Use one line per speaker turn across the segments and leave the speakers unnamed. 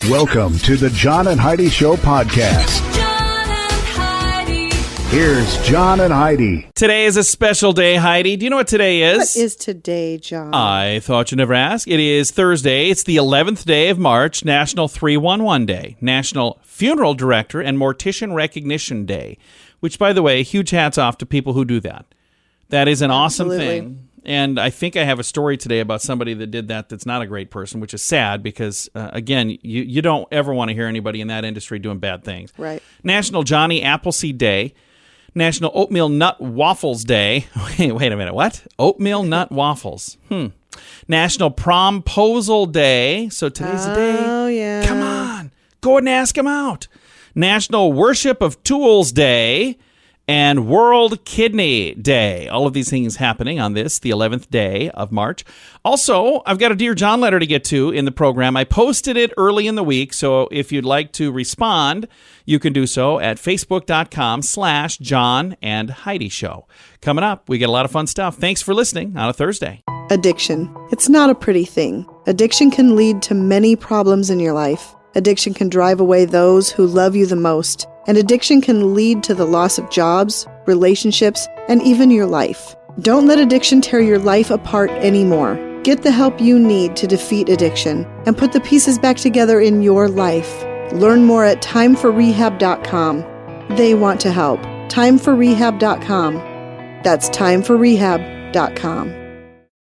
Welcome to the John and Heidi Show podcast.
John and Heidi.
Here's John and Heidi.
Today is a special day, Heidi. Do you know what today is?
What is today, John?
I thought you'd never ask. It is Thursday. It's the 11th day of March, National 311 Day, National Funeral Director and Mortician Recognition Day, which, by the way, huge hats off to people who do that. That is an awesome thing. And I think I have a story today about somebody that did that that's not a great person, which is sad because, again, you don't ever want to hear anybody in that industry doing bad things.
Right.
National Johnny Appleseed Day. National Oatmeal Nut Waffles Day. Wait a minute. What? Oatmeal Nut Waffles. National Promposal Day. So today's the day.
Oh, yeah.
Come on. Go ahead and ask them out. National Worship of Tools Day. And World Kidney Day. All of these things happening on this, the 11th day of March. Also, I've got a Dear John letter to get to in the program. I posted it early in the week, so if you'd like to respond, you can do so at facebook.com/John and Heidi Show. Coming up, we get a lot of fun stuff. Thanks for listening on a Thursday.
Addiction. It's not a pretty thing. Addiction can lead to many problems in your life. Addiction can drive away those who love you the most. And addiction can lead to the loss of jobs, relationships, and even your life. Don't let addiction tear your life apart anymore. Get the help you need to defeat addiction and put the pieces back together in your life. Learn more at timeforrehab.com. They want to help. Timeforrehab.com. That's timeforrehab.com.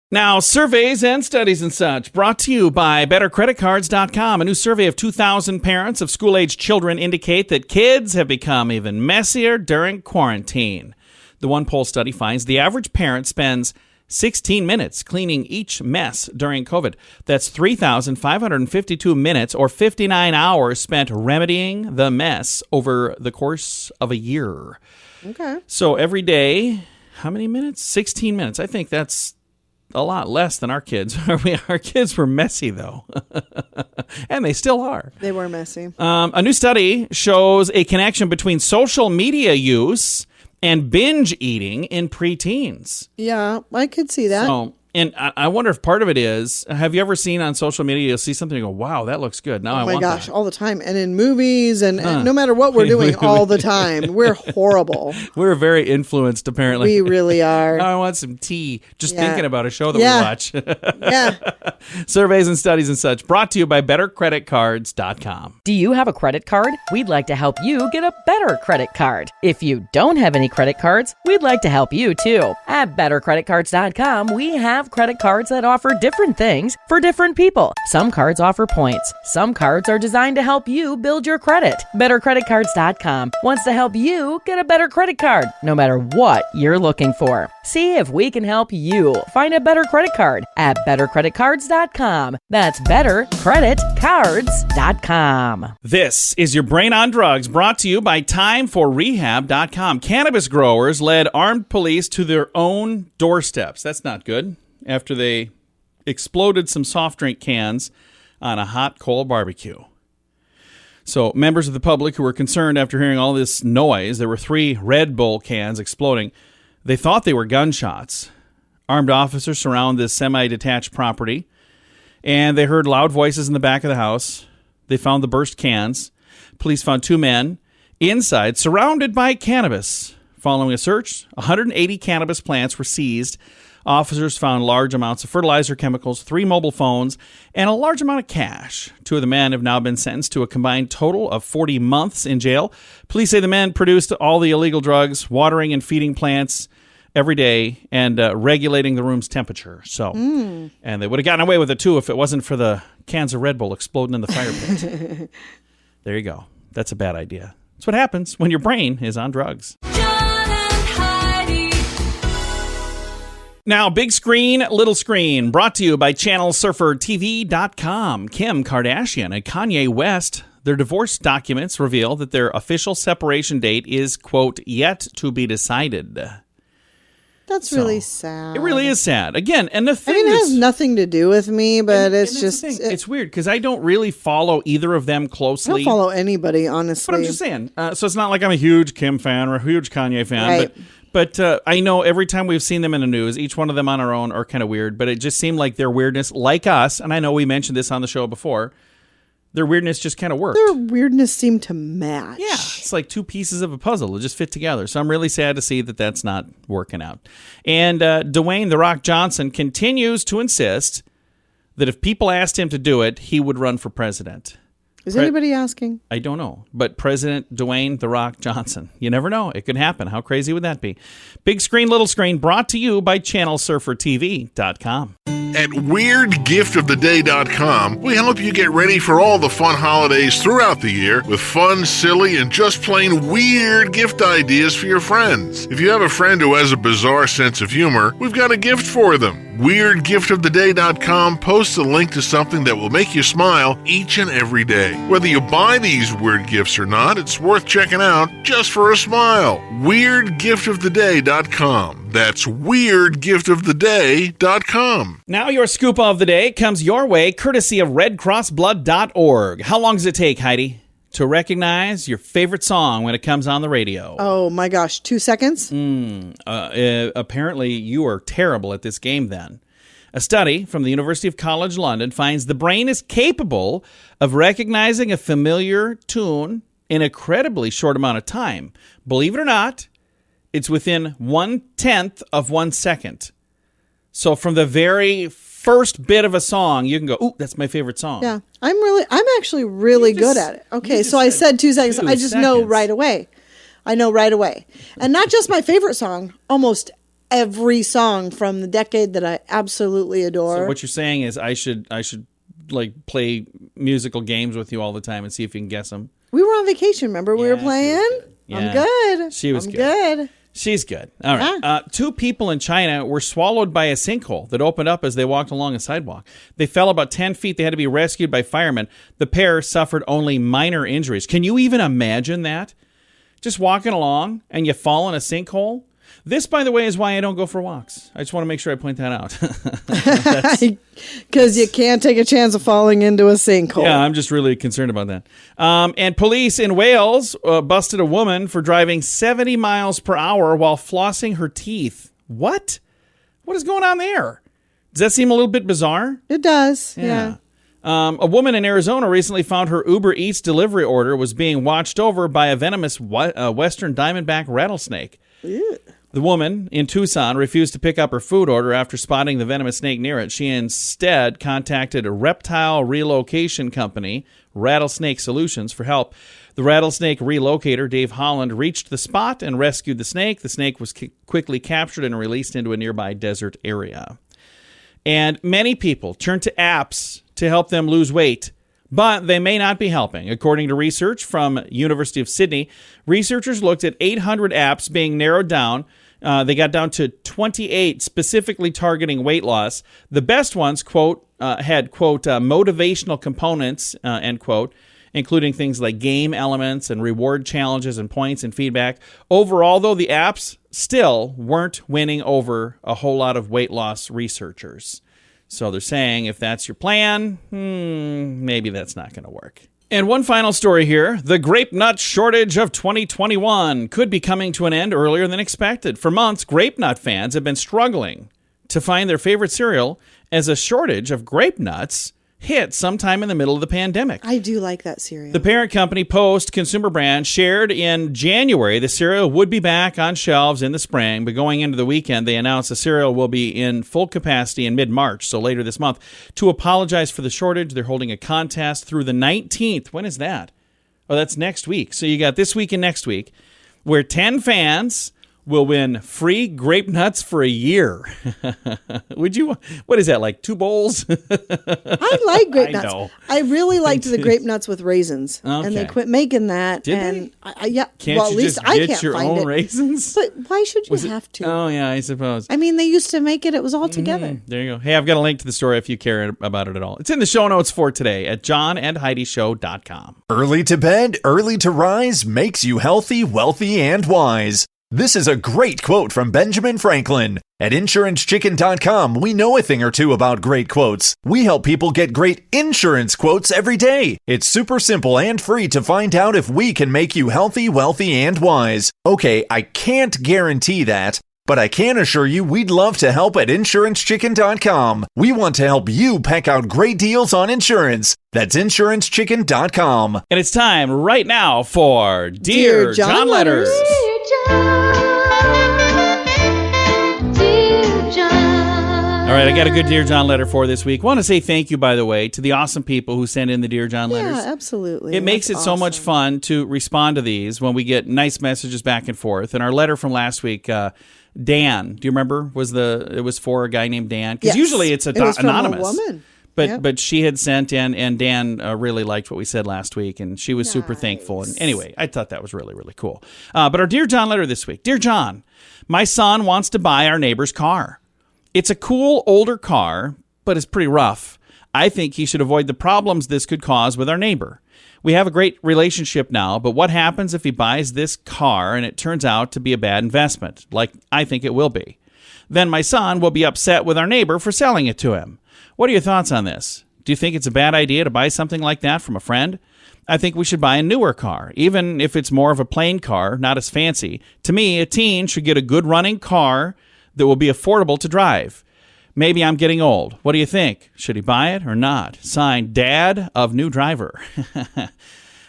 Now, surveys and studies and such brought to you by BetterCreditCards.com. A new survey of 2,000 parents of school-aged children indicate that kids have become even messier during quarantine. The one poll study finds the average parent spends 16 minutes cleaning each mess during COVID. That's 3,552 minutes or 59 hours spent remedying the mess over the course of a year.
Okay.
So every day, how many minutes? 16 minutes. I think that's a lot less than our kids. Our kids were messy, though. And they still are.
They were messy.
A new study shows a connection between social media use and binge eating in preteens.
Yeah, I could see that.
So, and I wonder if part of it is, have you ever seen on social media, you'll see something and go, wow, that looks good. Now I want that. Oh my gosh,
all the time. And in movies and no matter what we're doing all the time. We're horrible.
We're very influenced, apparently.
We really are.
Now I want some tea just thinking about a show that we watch.
Yeah.
Surveys and studies and such brought to you by BetterCreditCards.com.
Do you have a credit card? We'd like to help you get a better credit card. If you don't have any credit cards, we'd like to help you too. At BetterCreditCards.com, we have credit cards that offer different things for different people. Some cards offer points. Some cards are designed to help you build your credit. BetterCreditCards.com wants to help you get a better credit card, no matter what you're looking for. See if we can help you find a better credit card at BetterCreditCards.com. That's BetterCreditCards.com.
This is your Brain on Drugs, brought to you by TimeForRehab.com. Cannabis growers led armed police to their own doorsteps. That's not good. After they exploded some soft drink cans on a hot coal barbecue. So members of the public who were concerned after hearing all this noise, there were 3 Red Bull cans exploding. They thought they were gunshots. Armed officers surround this semi-detached property, and they heard loud voices in the back of the house. They found the burst cans. Police found 2 men inside, surrounded by cannabis. Following a search, 180 cannabis plants were seized. Officers found large amounts of fertilizer chemicals, 3 mobile phones, and a large amount of cash. 2 of the men have now been sentenced to a combined total of 40 months in jail. Police say the men produced all the illegal drugs, watering and feeding plants every day, and regulating the room's temperature. So, and they would have gotten away with it, too, if it wasn't for the cans of Red Bull exploding in the fire pit. There you go. That's a bad idea. That's what happens when your brain is on drugs. Now, big screen, little screen, brought to you by ChannelSurferTV.com. Kim Kardashian and Kanye West, their divorce documents reveal that their official separation date is, quote, yet to be decided.
That's really sad.
It really is sad. Again, and the thing
it has nothing to do with me, but it's just...
It's weird, because I don't really follow either of them closely.
I don't follow anybody, honestly.
But I'm just saying. So it's not like I'm a huge Kim fan or a huge Kanye fan,
right.
But I know every time we've seen them in the news, each one of them on our own are kind of weird, but it just seemed like their weirdness, like us, and I know we mentioned this on the show before, Their weirdness just kind of worked.
Their weirdness seemed to match.
Yeah, it's like two pieces of a puzzle. It just fit together. So I'm really sad to see that that's not working out. And Dwayne "The Rock" Johnson continues to insist that if people asked him to do it, he would run for president.
Is anybody asking?
I don't know. But President Dwayne "The Rock" Johnson. You never know. It could happen. How crazy would that be? Big Screen, Little Screen, brought to you by ChannelSurferTV.com.
At WeirdGiftOfTheDay.com, we help you get ready for all the fun holidays throughout the year with fun, silly, and just plain weird gift ideas for your friends. If you have a friend who has a bizarre sense of humor, we've got a gift for them. WeirdGiftOfTheDay.com posts a link to something that will make you smile each and every day. Whether you buy these weird gifts or not, it's worth checking out just for a smile. WeirdGiftOfTheDay.com. That's WeirdGiftOfTheDay.com.
Now your scoop of the day comes your way courtesy of RedCrossBlood.org. How long does it take, Heidi, to recognize your favorite song when it comes on the radio?
Oh my gosh, 2 seconds?
Apparently you are terrible at this game then. A study from the University of College London finds the brain is capable of recognizing a familiar tune in an incredibly short amount of time. Believe it or not, it's within 1/10 of 1 second. So from the very first bit of a song, you can go, ooh, that's my favorite song.
Yeah. I'm actually really good at it. Okay, so I said 2 seconds. I just know right away. I know right away. And not just my favorite song, almost every song from the decade that I absolutely adore.
So what you're saying is I should like play musical games with you all the time and see if you can guess them.
We were on vacation, remember? We were playing.
Yeah.
I'm good.
She was
I'm
good. She's good. All right. Two people in China were swallowed by a sinkhole that opened up as they walked along a sidewalk. They fell about 10 feet. They had to be rescued by firemen. The pair suffered only minor injuries. Can you even imagine that? Just walking along and you fall in a sinkhole? This, by the way, is why I don't go for walks. I just want to make sure I point that out.
Because you can't take a chance of falling into a sinkhole.
Yeah, I'm just really concerned about that. And police in Wales busted a woman for driving 70 miles per hour while flossing her teeth. What? What is going on there? Does that seem a little bit bizarre?
It does, yeah.
A woman in Arizona recently found her Uber Eats delivery order was being watched over by a venomous western diamondback rattlesnake.
Ew.
The woman in Tucson refused to pick up her food order after spotting the venomous snake near it. She instead contacted a reptile relocation company, Rattlesnake Solutions, for help. The rattlesnake relocator, Dave Holland, reached the spot and rescued the snake. The snake was quickly captured and released into a nearby desert area. And many people turn to apps to help them lose weight, but they may not be helping. According to research from University of Sydney, researchers looked at 800 apps being narrowed down. They got down to 28 specifically targeting weight loss. The best ones, quote, had, quote, motivational components, end quote, including things like game elements and reward challenges and points and feedback. Overall, though, the apps still weren't winning over a whole lot of weight loss researchers. So they're saying if that's your plan, maybe that's not going to work. And one final story here. The grape nut shortage of 2021 could be coming to an end earlier than expected. For months, grape nut fans have been struggling to find their favorite cereal as a shortage of grape nuts hit sometime in the middle of the pandemic.
I do like that cereal.
The parent company, Post Consumer Brands, shared in January the cereal would be back on shelves in the spring, but going into the weekend, they announced the cereal will be in full capacity in mid-March, so later this month. To apologize for the shortage, they're holding a contest through the 19th. When is that? Oh, that's next week. So you got this week and next week, where 10 fans will win free grape nuts for a year. Would you? What is that, like 2 bowls?
I like grape nuts.
know.
I really liked the grape nuts with raisins.
Okay.
And they quit making that.
Did
and
they?
Yeah.
Can't
well,
you
at least
just
I
get
can't
your
find
own
it.
raisins?
But why should you have to?
Oh, yeah, I suppose.
I mean, they used to make it. It was all together.
There you go. Hey, I've got a link to the story if you care about it at all. It's in the show notes for today at johnandheidishow.com.
Early to bed, early to rise makes you healthy, wealthy, and wise. This is a great quote from Benjamin Franklin. At InsuranceChicken.com, we know a thing or two about great quotes. We help people get great insurance quotes every day. It's super simple and free to find out if we can make you healthy, wealthy, and wise. Okay, I can't guarantee that, But I can assure you we'd love to help at insurancechicken.com. We want to help you pack out great deals on insurance. That's insurancechicken.com.
And it's time right now for Dear John Letters.
Dear John.
All right, I got a good Dear John letter for this week. Want to say thank you, by the way, to the awesome people who send in the Dear John letters.
Yeah, absolutely.
It makes it so much fun to respond to these when we get nice messages back and forth. And our letter from last week, Dan, do you remember? It was for a guy named Dan? Because
Yes.
usually it's
It was from a
anonymous.
woman.
But
Yep.
but she had sent in, and Dan really liked what we said last week, and she was super thankful. And anyway, I thought that was really, really cool. But our Dear John letter this week. Dear John, my son wants to buy our neighbor's car. It's a cool older car, but it's pretty rough. I think he should avoid the problems this could cause with our neighbor. We have a great relationship now, but what happens if he buys this car and it turns out to be a bad investment, like I think it will be? Then my son will be upset with our neighbor for selling it to him. What are your thoughts on this? Do you think it's a bad idea to buy something like that from a friend? I think we should buy a newer car, even if it's more of a plain car, not as fancy. To me, a teen should get a good running car that will be affordable to drive. Maybe I'm getting old. What do you think? Should he buy it or not? Signed, Dad of New Driver.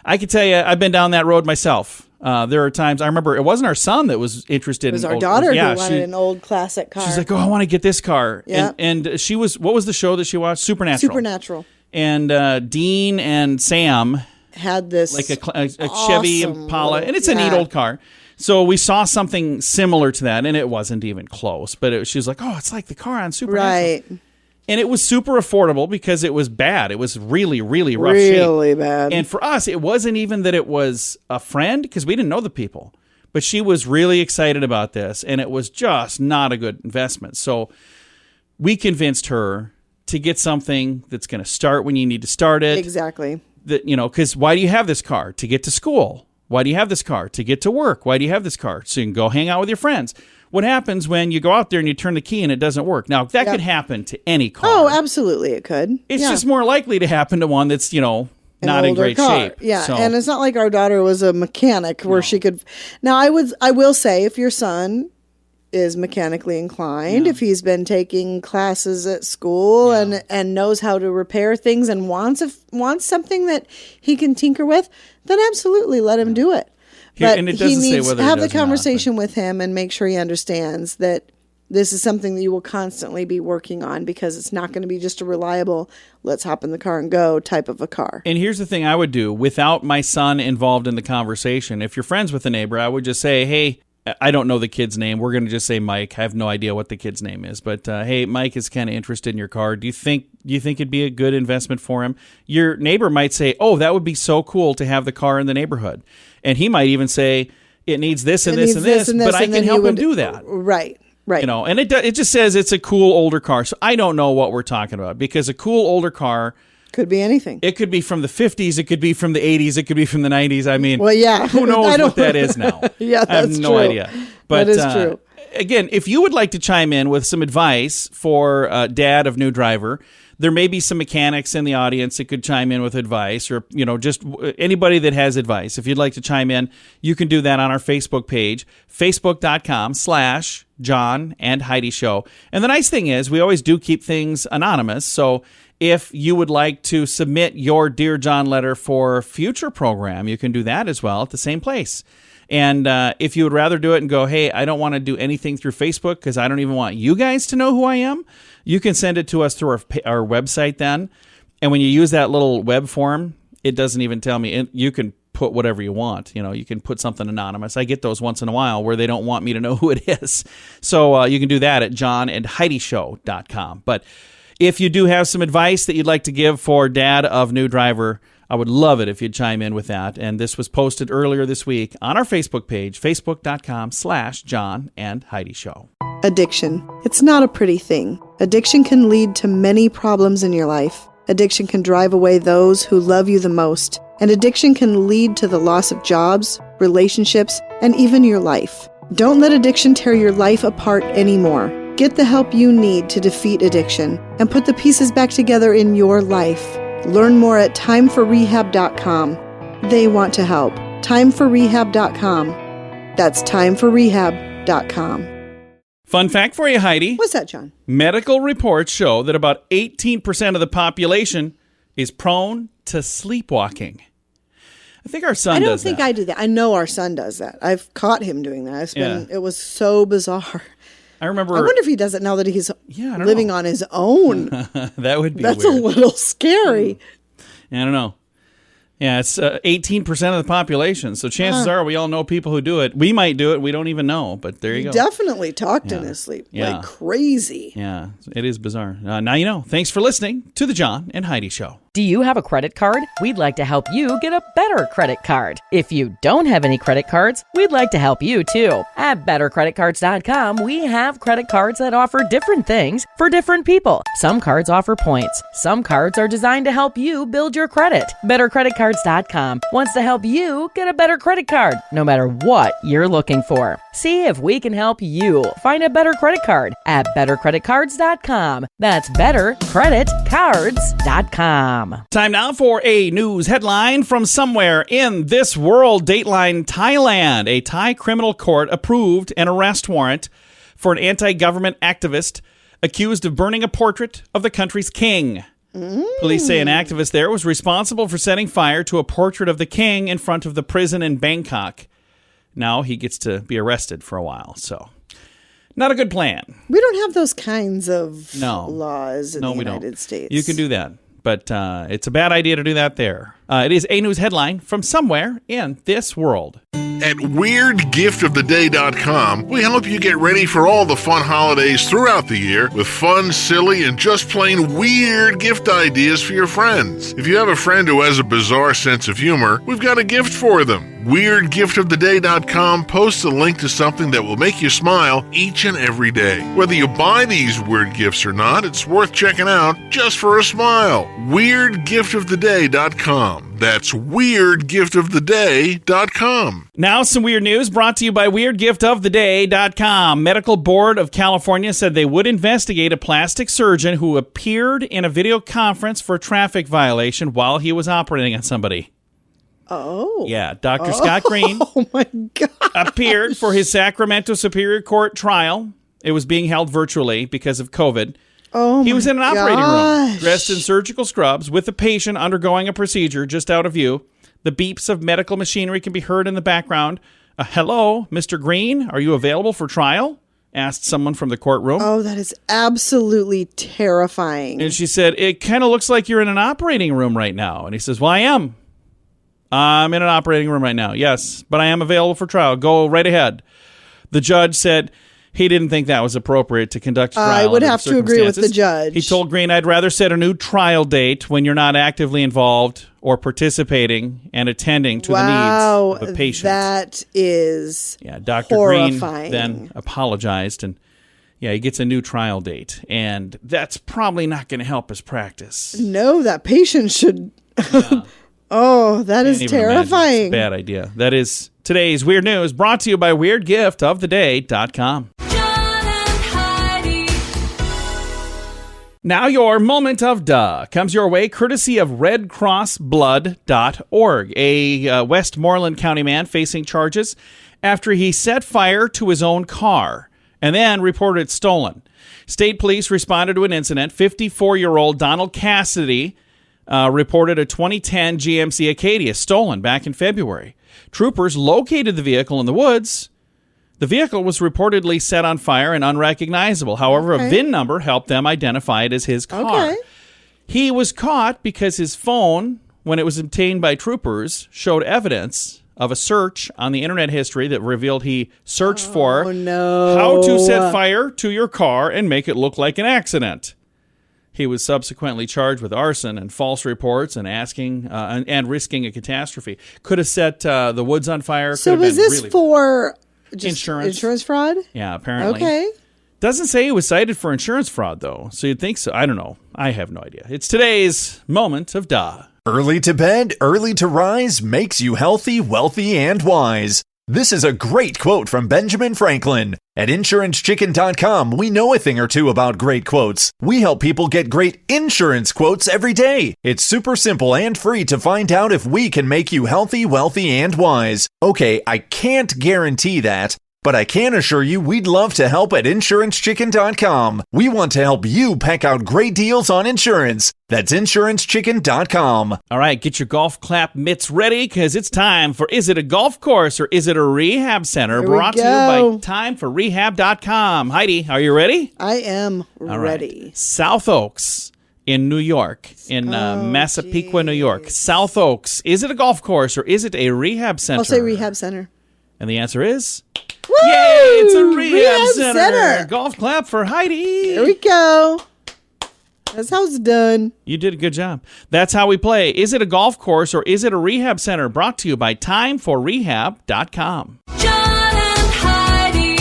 I can tell you, I've been down that road myself. There are times, I remember it wasn't our son that was interested in
It was our
old,
daughter
yeah,
who wanted an old classic car.
She's like, oh, I want to get this car.
Yeah.
And she was, what was the show that she watched? Supernatural.
Supernatural.
And Dean and Sam,
Had this
like a Chevy
awesome
Impala,
little-
and it's a neat old car. So we saw something similar to that, and it wasn't even close. But she was like, oh, it's like the car on Supernatural.
Right.
And it was super affordable because it was bad. It was really, really rough shape.
Really bad.
And for us, it wasn't even that it was a friend because we didn't know the people. But she was really excited about this, and it was just not a good investment. So we convinced her to get something that's going to start when you need to start it.
Exactly.
That, because why do you have this car? To get to school. Why do you have this car? To get to work. Why do you have this car? So you can go hang out with your friends. What happens when you go out there and you turn the key and it doesn't work? Now, that could happen to any car.
Oh, absolutely it could.
It's
Yeah.
just more likely to happen to one that's,
An
not in
older
great
car.
shape.
Yeah,
So,
and it's not like our daughter was a mechanic where she could. Now, I will say, if your son is mechanically inclined, if he's been taking classes at school and knows how to repair things and wants something that he can tinker with, then absolutely let him do it.
Here-
But
and it
he
doesn't say
needs
whether
to
he
have the
does or not,
conversation with him and make sure he understands that this is something that you will constantly be working on because it's not going to be just a reliable, let's hop in the car and go type of a car.
And here's the thing I would do without my son involved in the conversation. If you're friends with a neighbor, I would just say, hey, I don't know the kid's name. We're going to just say Mike. I have no idea what the kid's name is. But, hey, Mike is kind of interested in your car. Do you think it'd be a good investment for him? Your neighbor might say, oh, that would be so cool to have the car in the neighborhood. And he might even say, it needs this and this and this, but I can help him do that.
Right. Right.
And it just says it's a cool older car. So I don't know what we're talking about because a cool older car,
Could be anything.
it could be from the 50s, it could be from the 80s, it could be from the 90s. I mean,
Well, yeah.
who
I
knows
don't-
what that is now?
Yeah,
I have
that's
no
true.
idea. But
That is true.
Again, if you would like to chime in with some advice for Dad of New Driver, there may be some mechanics in the audience that could chime in with advice, or just anybody that has advice. If you'd like to chime in, you can do that on our Facebook page, facebook.com/John and Heidi Show. And the nice thing is we always do keep things anonymous. So if you would like to submit your Dear John letter for future program, you can do that as well at the same place. And if you would rather do it and go, hey, I don't want to do anything through Facebook because I don't even want you guys to know who I am, you can send it to us through our website then. And when you use that little web form, it doesn't even tell me. You can put whatever you want. You can put something anonymous. I get those once in a while where they don't want me to know who it is. So you can do that at johnandheidishow.com. But if you do have some advice that you'd like to give for Dad of New Driver, I would love it if you'd chime in with that. And this was posted earlier this week on our Facebook page, facebook.com/John and Heidi Show.
Addiction. It's not a pretty thing. Addiction can lead to many problems in your life. Addiction can drive away those who love you the most. And addiction can lead to the loss of jobs, relationships, and even your life. Don't let addiction tear your life apart anymore. Get the help you need to defeat addiction and put the pieces back together in your life. Learn more at timeforrehab.com. They want to help. Timeforrehab.com. That's timeforrehab.com.
Fun fact for you, Heidi.
What's that, John?
Medical reports show that about 18% of the population is prone to sleepwalking. I think our son
I don't
does
think
that.
I do that. I know our son does that. I've caught him doing that. It was so bizarre.
I remember.
I wonder if he does it now that he's
I don't
living
know.
on his own.
That would be
That's
weird.
a little scary.
I don't know. Yeah, it's 18% of the population. So chances are we all know people who do it. We might do it. We don't even know. But there you go.
Definitely talked in his sleep like crazy.
Yeah, it is bizarre. Now you know. Thanks for listening to the John and Heidi Show.
Do you have a credit card? We'd like to help you get a better credit card. If you don't have any credit cards, we'd like to help you too. At bettercreditcards.com, we have credit cards that offer different things for different people. Some cards offer points. Some cards are designed to help you build your credit. Bettercreditcards.com wants to help you get a better credit card, no matter what you're looking for. See if we can help you find a better credit card at bettercreditcards.com. That's bettercreditcards.com.
Time now for a news headline from somewhere in this world. Dateline Thailand. A Thai criminal court approved an arrest warrant for an anti-government activist accused of burning a portrait of the country's king. Police say an activist there was responsible for setting fire to a portrait of the king in front of the prison in Bangkok. Now he gets to be arrested for a while, so not a good plan.
We don't have those kinds of
No.
laws in the
we
United
don't.
States.
You can do that, but it's a bad idea to do that there. It is a news headline from somewhere in this world.
At WeirdGiftOfTheDay.com, we help you get ready for all the fun holidays throughout the year with fun, silly, and just plain weird gift ideas for your friends. If you have a friend who has a bizarre sense of humor, we've got a gift for them. WeirdGiftOfTheDay.com posts a link to something that will make you smile each and every day. Whether you buy these weird gifts or not, it's worth checking out just for a smile. WeirdGiftOfTheDay.com. That's WeirdGiftOfTheDay.com.
Now some weird news brought to you by WeirdGiftOfTheDay.com. Medical Board of California said they would investigate a plastic surgeon who appeared in a video conference for a traffic violation while he was operating on somebody.
Oh.
Yeah, Dr. Scott Green
Oh, my God.
appeared for his Sacramento Superior Court trial. It was being held virtually because of COVID.
Oh,
He was in an operating room,
gosh.
dressed in surgical scrubs, with the patient undergoing a procedure just out of view. The beeps of medical machinery can be heard in the background. Hello, Mr. Green, are you available for trial? Asked someone from the courtroom.
Oh, that is absolutely terrifying.
And she said, it kind of looks like you're in an operating room right now. And he says, well, I am. I'm in an operating room right now. Yes, but I am available for trial. Go right ahead. The judge said he didn't think that was appropriate to conduct a trial.
I would
under
have
the
to agree with the
circumstances.
judge.
He told Green, I'd rather set a new trial date when you're not actively involved or participating and attending to the needs of a patient.
That is
Dr.
horrifying.
Green then apologized, and he gets a new trial date. And that's probably not going to help his practice.
No, that patient should... Oh, that is
Can't even imagine. It's a
terrifying.
bad idea. That is today's weird news, brought to you by WeirdGiftOfTheDay.com.
John and Heidi.
Now your moment of duh comes your way courtesy of RedCrossBlood.org, a Westmoreland County man facing charges after he set fire to his own car and then reported it stolen. State police responded to an incident. 54-year-old Donald Cassidy reported a 2010 GMC Acadia stolen back in February. Troopers located the vehicle in the woods. The vehicle was reportedly set on fire and unrecognizable. However, a VIN number helped them identify it as his car.
Okay.
He was caught because his phone, when it was obtained by troopers, showed evidence of a search on the internet history that revealed he searched for how to set fire to your car and make it look like an accident. He was subsequently charged with arson and false reports and and risking a catastrophe. Could have set the woods on fire.
So
Could have
was
been
this
really
for just
Insurance
fraud?
Yeah, apparently.
Okay.
Doesn't say he was cited for insurance fraud, though. So you'd think so. I don't know. I have no idea. It's today's moment of duh.
Early to bed, early to rise makes you healthy, wealthy, and wise. This is a great quote from Benjamin Franklin. At InsuranceChicken.com, we know a thing or two about great quotes. We help people get great insurance quotes every day. It's super simple and free to find out if we can make you healthy, wealthy, and wise. Okay, I can't guarantee that, But I can assure you we'd love to help at InsuranceChicken.com. We want to help you peck out great deals on insurance. That's InsuranceChicken.com.
All right, get your golf clap mitts ready because it's time for Is It a Golf Course or Is It a Rehab Center?
Here we
Brought to
go.
you by timeforrehab.com. Heidi, are you ready?
I am
All
ready.
right. South Oaks in New York, in Massapequa, New York. South Oaks, is it a golf course or is it a rehab center?
I'll say rehab center.
And the answer is...
Woo!
Yay, it's a rehab
center.
Golf clap for Heidi.
Here we go. That's how it's done.
You did a good job. That's how we play. Is it a golf course or is it a rehab center? Brought to you by timeforrehab.com.
John and Heidi.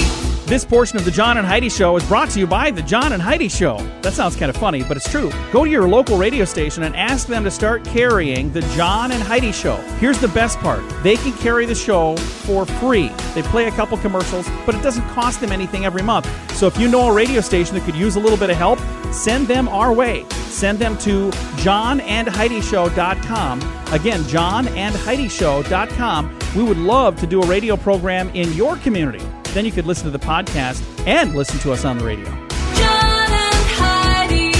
This portion of the John and Heidi Show is brought to you by the John and Heidi Show. That sounds kind of funny, but it's true. Go to your local radio station and ask them to start carrying the John and Heidi Show. Here's the best part. They can carry the show for free. They play a couple commercials, but it doesn't cost them anything every month. So if you know a radio station that could use a little bit of help, send them our way. Send them to johnandheidishow.com. Again, johnandheidishow.com. We would love to do a radio program in your community. Then you could listen to the podcast and listen to us on the radio.
John and Heidi.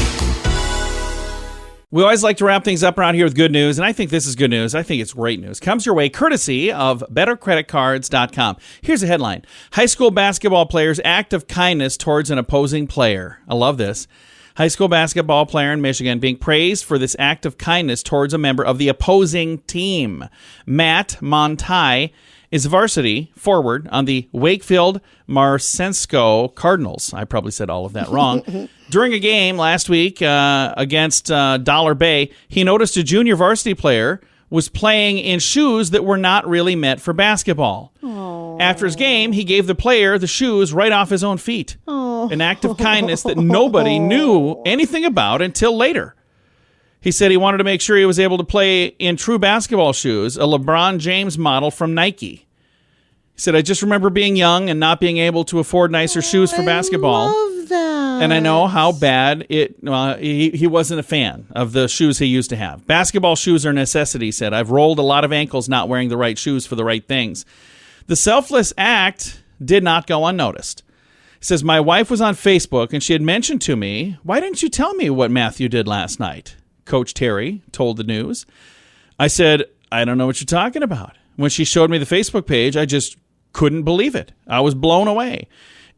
We always like to wrap things up around here with good news, and I think this is good news. I think it's great news. Comes your way courtesy of bettercreditcards.com. Here's a headline. High school basketball player's act of kindness towards an opposing player. I love this. High school basketball player in Michigan being praised for this act of kindness towards a member of the opposing team. Matt Montai is varsity forward on the Wakefield Marcensko Cardinals. I probably said all of that wrong. During a game last week against Dollar Bay, he noticed a junior varsity player was playing in shoes that were not really meant for basketball. Aww. After his game, he gave the player the shoes right off his own feet. Aww. An act of kindness that nobody knew anything about until later. He said he wanted to make sure he was able to play in true basketball shoes, a LeBron James model from Nike. He said, I just remember being young and not being able to afford nicer shoes for basketball.
I love that.
And I know how bad he wasn't a fan of the shoes he used to have. Basketball shoes are a necessity, he said. I've rolled a lot of ankles not wearing the right shoes for the right things. The selfless act did not go unnoticed. He says, my wife was on Facebook and she had mentioned to me, why didn't you tell me what Matthew did last night? Coach Terry told the news. I said, I don't know what you're talking about. When she showed me the Facebook page, I just couldn't believe it. I was blown away.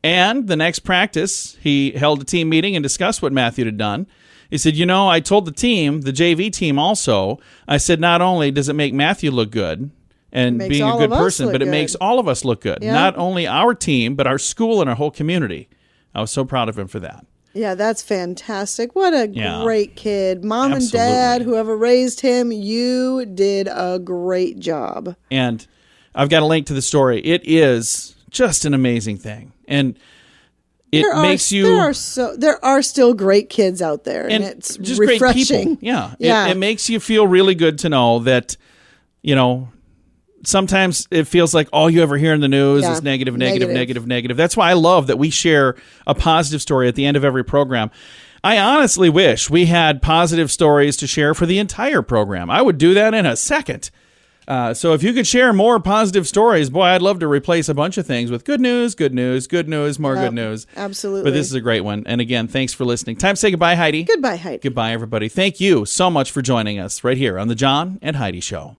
And the next practice, he held a team meeting and discussed what Matthew had done. He said, I told the team, the JV team also, I said, not only does it make Matthew look good and being a good person, but it makes all of us look good. Yeah. Not only our team, but our school and our whole community. I was so proud of him for that.
Yeah, that's fantastic. What a great kid. Mom and Dad, whoever raised him, you did a great job.
And I've got a link to the story. It is just an amazing thing. And it makes you...
There are still great kids out there, and it's
just
refreshing.
Great people. Yeah. It makes you feel really good to know that, sometimes it feels like all you ever hear in the news is negative. That's why I love that we share a positive story at the end of every program. I honestly wish we had positive stories to share for the entire program. I would do that in a second. So if you could share more positive stories, boy, I'd love to replace a bunch of things with good news, more good news.
Absolutely.
But this is a great one. And again, thanks for listening. Time to say goodbye, Heidi.
Goodbye, Heidi.
Goodbye, everybody. Thank you so much for joining us right here on the John and Heidi Show.